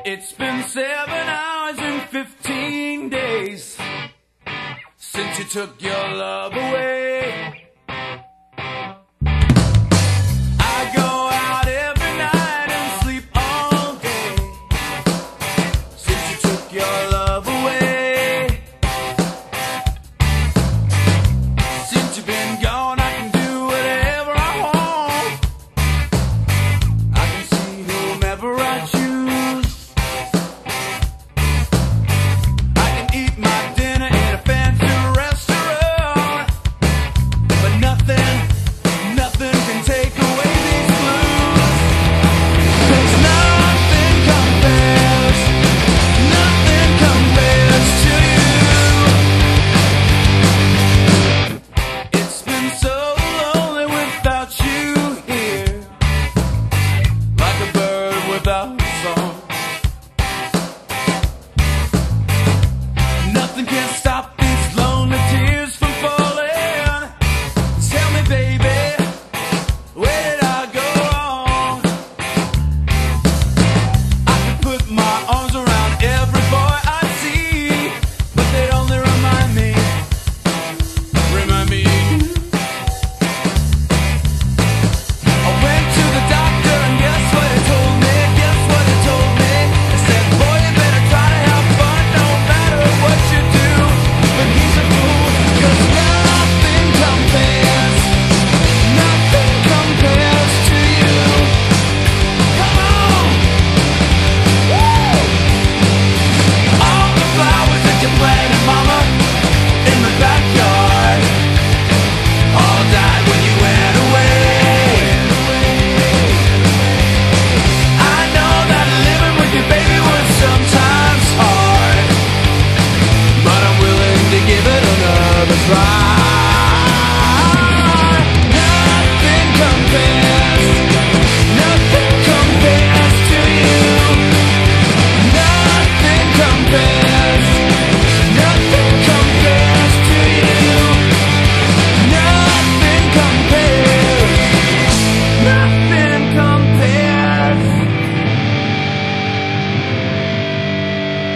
It's been 7 hours and 15 days since you took your love away. I go out every night and sleep all day since you took your love away. Since you've been gone, I can do whatever I want. I can see whomever I choose. I can eat my dinner in a fancy restaurant, but nothing can take away these blues. 'Cause nothing compares to you. It's been so lonely without you here, like a bird without a song. Nothing can stop these lonely tears from falling. Tell me, baby, where did I go wrong? I can put my arms around every boy I see, but they only remind me of you. I went to the doctor and guess what he told me? He said, boy, you better try to have fun no matter what you do. But he's a fool, 'cause nothing compares to you. Come on! Woo! All the flowers that you planted, mama, in the backyard, all died when you went away. I know that living with you, baby, was sometimes hard, but I'm willing to give it another try.